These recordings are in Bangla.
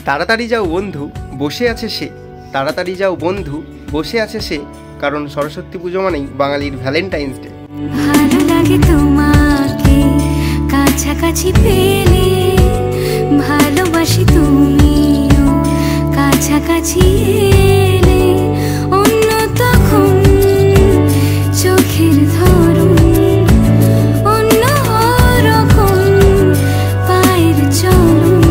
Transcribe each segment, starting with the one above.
তাড়াতাড়ি যাও বন্ধু, বসে আছে সে, তাড়াতাড়ি যাও বন্ধু, বসে আছে সে, কারণ সরস্বতী পুজো মানেই বাঙালির ভ্যালেন্টাইন্স ডে। ভালো লাগে তোমাকে কাছাকাছি পেলে, ভালোবাসি তুমিও কাছাকাছি এলে, অন্য তখন চোখের ধরুন অন্য রকম পায়ের চলুন।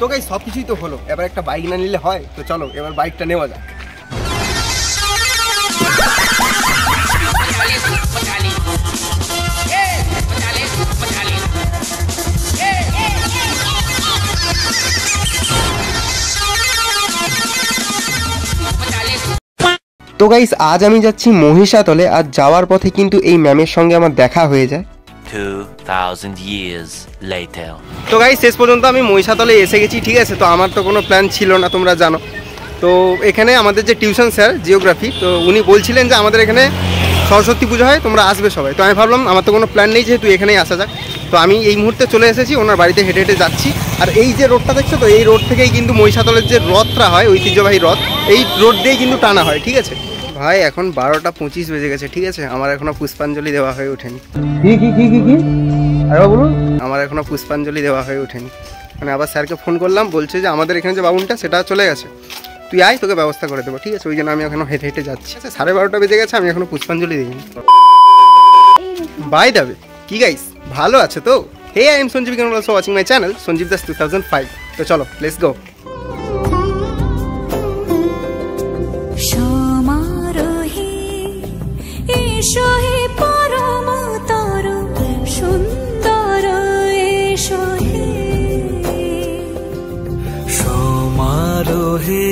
তো গাইস সব কিছুই তো হলো, এবার একটা বাইক না নিলে হয়? তো চলো এবার বাইকটা নেওয়া যাক। তো গাইস আজ আমি যাচ্ছি মহিষাতলে, আর যাওয়ার পথে কিন্তু এই ম্যামের সঙ্গে আমার দেখা হয়ে যায়। 2000 years later. তো গাইস শেষ পর্যন্ত আমি মহিষাতলে এসে গেছি, ঠিক আছে। তো আমার তো কোনো প্ল্যান ছিল না, তোমরা জানো। তো এখানে আমাদের যে টিউশন স্যার জিওগ্রাফি, তো উনি বলছিলেন যে আমাদের এখানে সরস্বতী পুজো হয়, তোমরা আসবে সবাই। তো আমি ভাবলাম আমার তো কোনো প্ল্যান নেই, যেহেতু এখানেই আসা যাক। তো আমি এই মুহূর্তে চলে এসেছি ওনার বাড়িতে, হেঁটে হেঁটে যাচ্ছি। আর এই যে রোডটা দেখছো, তো এই রোড থেকেই কিন্তু মহিষাতলের যে রথটা হয়, ঐতিহ্যবাহী রথ, এই রোড দিয়েই কিন্তু টানা হয়, ঠিক আছে। ভাই এখন 12টা 25 বেজে গেছে, ঠিক আছে। আমার এখনো পুষ্পাঞ্জলি দেওয়া হয়ে ওঠেনি। আমার এখনো পুষ্পাঞ্জলি দেওয়া হয়ে ওঠেনি। মানে আবার স্যারকে ফোন করলাম, বলছে যে আমাদের এখানে যে বাবুনটা সেটা চলে গেছে, তুই আয়, তোকে ব্যবস্থা করে দেবো, ঠিক আছে। ওই জন্য আমি এখনো হেঁটে হেঁটে যাচ্ছি। আচ্ছা 12:30 বেজে গেছে, আমি এখনো পুষ্পাঞ্জলি দিইনি। বাই দেবে কি গাইস, ভালো আছে তো? Hey I am Sanjeev, can also watching my channel Sanjeev Das 2005। তো চলো লেটস গো। সমারোহে এসো হে পরম তরু সুন্দর, এসো হে সমারোহে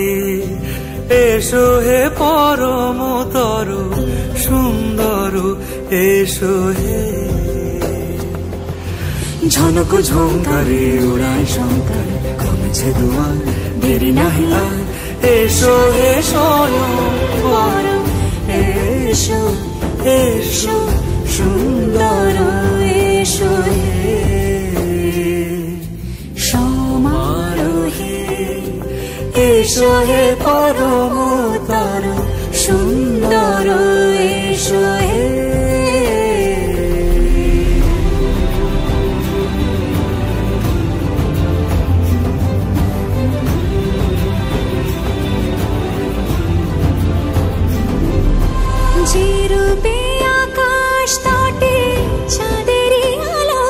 এসো হে পরম তরু সুন্দর, এসো হে ঝনক ঝঙ্কারে উড়ায় শঙ্কর, কমেছে দুয়ার দেরি নাহি আর, এসো হে স্বয়ং এসো এসো সুন্দর, এসো হে সমারোহে এসো হে পরম তরু সুন্দর, এসো হে। যে রূপে আকাশ তটে চাঁদেরই আলো,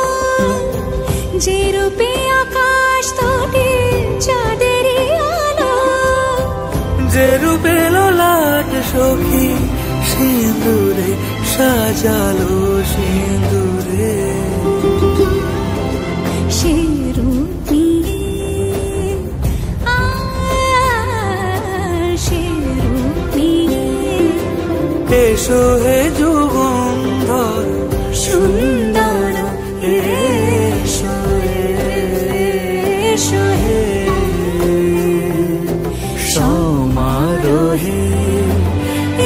যে রূপে আকাশ তটে চাঁদেরই আলো, যে রূপে ললাট সখী সিঁদুরে সাজালো সিঁদুরে, সে রূপ নিয়ে সে রূপ নিয়ে এসো হে যুগন্ধর সুন্দর, এসো এসো হে সমারোহে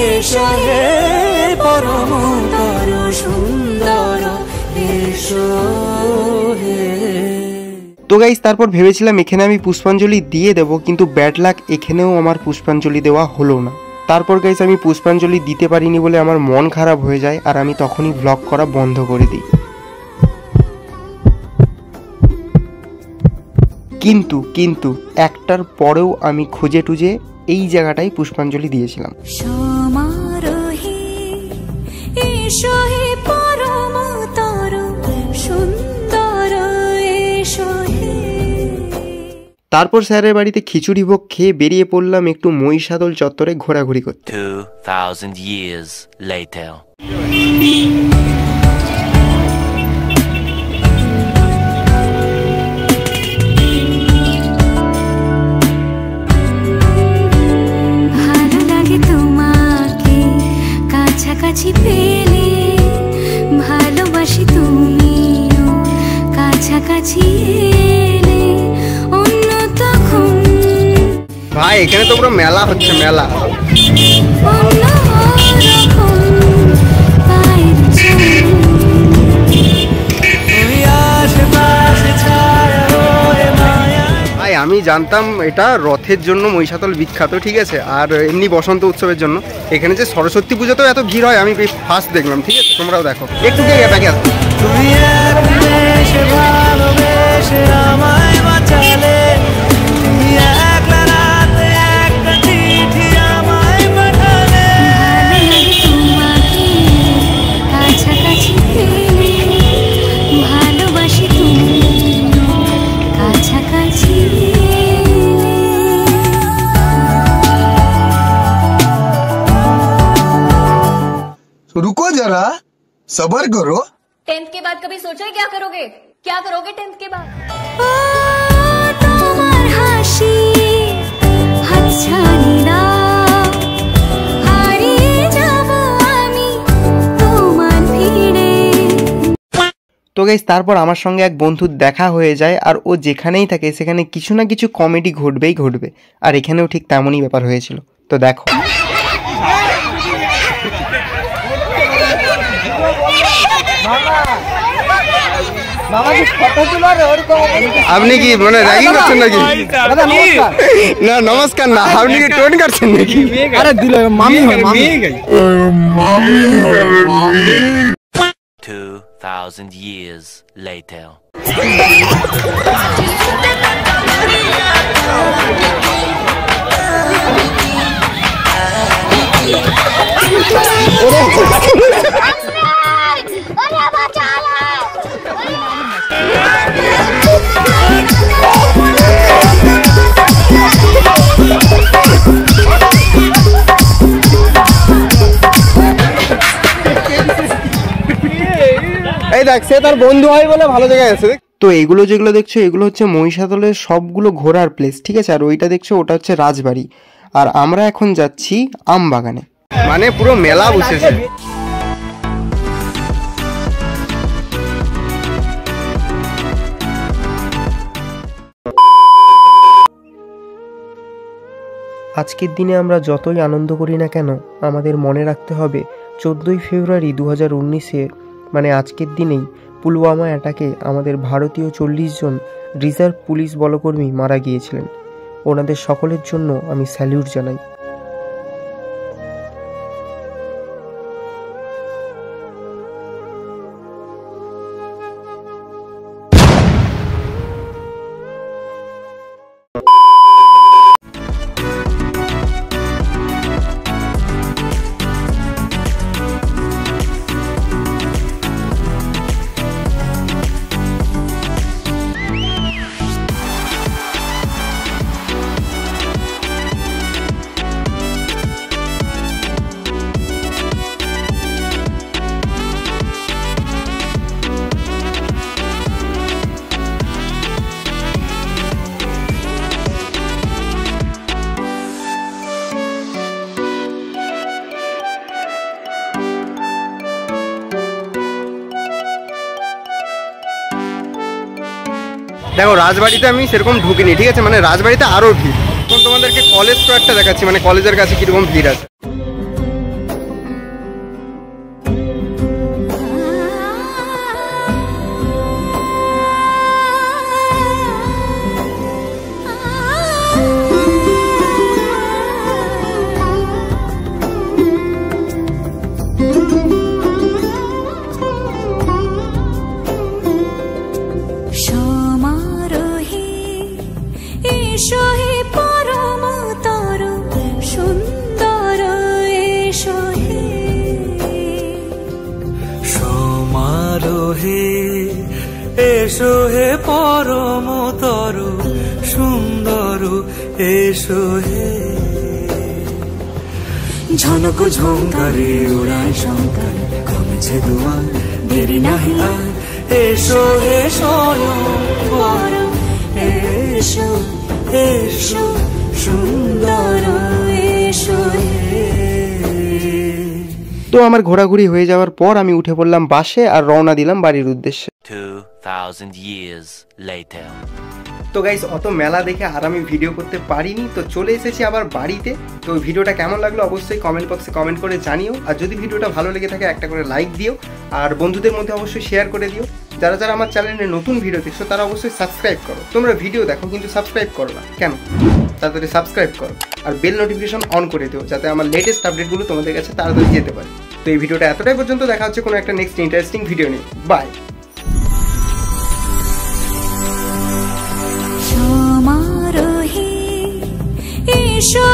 এসো হে পরম তরু সুন্দর, এসো হে। তো গাইস তারপর ভেবেছিলাম এখানে আমি পুষ্পাঞ্জলি দিয়ে দেবো, কিন্তু ব্যাড লাক, এখানেও আমার পুষ্পাঞ্জলি দেওয়া হলো না। তারপর গাইস আমি পুষ্পাঞ্জলি দিতে পারিনি বলে আমার মন খারাপ হয়ে যায়, আর আমি তখনই ব্লগ করা বন্ধ করে দিই। কিন্তু একটার পরেও আমি খুঁজে টুজে এই জায়গাটাই পুষ্পাঞ্জলি দিয়েছিলাম। সমারোহে এসো হে পরম তরু সুন্দর, এসো হে। তারপর স্যারের বাড়িতে খিচুড়ি ভোগ খেয়ে বেরিয়ে পড়লাম একটু মহিষাদল চত্বরে ঘোরাঘুরি করতে। 2000 years later. ভালো লাগে তোমাকে কাছাকাছি পেলে, ভালোবাসি তুমিও কাছাকাছি এলে, অন্য ভাই এখানে তো পুরো মেলা হচ্ছে, মেলা। ভাই আমি জানতাম এটা রথের জন্য মহিষাতল বিখ্যাত, ঠিক আছে, আর এমনি বসন্ত উৎসবের জন্য। এখানে যে সরস্বতী পুজোতেও এত ভিড় হয় আমি ফার্স্ট দেখলাম, ঠিক আছে, তোমরাও দেখো একটু ব্যাগে আসো। रुको जरा सबर करो। 10th के बाद कभी सोचा है क्या करोगे? क्या करोगे 10th के बाद? তোমার হাসি হাতছানি দাও, হারিয়ে যাব আমি তোমার ভিড়ে। তো গাইস তারপর আমার সঙ্গে এক বন্ধুর দেখা হয়ে যায়, আর ও যেখানেই থাকে সেখানে কিছু না কিছু কমেডি ঘটবেই ঘটবে, আর এখানেও ঠিক তেমনই ব্যাপার হয়েছিল। তো দেখো আপনি কি মানে র্যাগিং করছেন নাকি? না নমস্কার না, আপনি কি টোন করছেন নাকি? আরে দিল মামি হয়, মামি 2000 years later. এই দেখ সে তার বন্ধু হয় বলে ভালো জায়গায় আছে। তো এগুলো যেগুলো দেখছো এগুলো হচ্ছে মহিষাদলের সবগুলো ঘোরার প্লেস, ঠিক আছে, আর ওইটা দেখছো ওটা হচ্ছে রাজবাড়ি, আর আমরা এখন যাচ্ছি আম বাগানে, মানে পুরো মেলা বসেছে। আজকের দিনে আমরা যতই আনন্দ করি না কেন আমাদের মনে রাখতে হবে 14ই ফেব্রুয়ারি 2019-এ মানে আজকের দিনেই পুলওয়ামা অ্যাটাকে আমাদের ভারতীয় 40 জন রিজার্ভ পুলিশ বলকর্মী মারা গিয়েছিলেন। ওনাদের সকলের জন্য আমি স্যালিউট জানাই। দেখো রাজবাড়িতে আমি সেরকম ঢুকিনি, ঠিক আছে, মানে রাজবাড়িতে আরো ভিড়। এখন তোমাদেরকে কলেজ স্কোয়ারটা দেখাচ্ছি, মানে কলেজের কাছে কিরকম ভিড় আছে। এসো হে পরমতর সুন্দর এসো হে ঝনক ঝঙ্কারে উড়ায় শঙ্কর কমেছে দুয়ার দেরি নাহি আর এসো হে স্বয়ং পরম এসো এসো সুন্দর এসো হে। তো আমার ঘোরাঘুরি হয়ে যাওয়ার পর আমি উঠে পড়লাম বাসে আর রওনা দিলাম বাড়ির উদ্দেশ্যে। 2000 years later. তো গাইস অত মেলা দেখে আর আমি ভিডিও করতে পারিনি, তো চলে এসেছি আবার বাড়িতে। তো ভিডিওটা কেমন লাগলো অবশ্যই কমেন্ট বক্সে কমেন্ট করে জানিও, আর যদি ভিডিওটা ভালো লেগে থাকে একটা করে লাইক দিও, আর বন্ধুদের মধ্যে অবশ্যই শেয়ার করে দিও। যারা যারা আমার চ্যানেলে নতুন ভিডিও দেখছো তারা অবশ্যই সাবস্ক্রাইব করো। তোমরা ভিডিও দেখো কিন্তু সাবস্ক্রাইব করো না কেন? তাড়াতাড়ি সাবস্ক্রাইব করো আর বেল নোটিফিকেশন অন করে দিও, যাতে আমার লেটেস্ট আপডেটগুলো তোমাদের কাছে তাড়াতাড়ি যেতে পারে। তো এই ভিডিওটা এতটাই পর্যন্ত, দেখা হচ্ছে কোনো একটা নেক্সট ইন্টারেস্টিং ভিডিও নিয়ে। বাই। সমারোহে এসো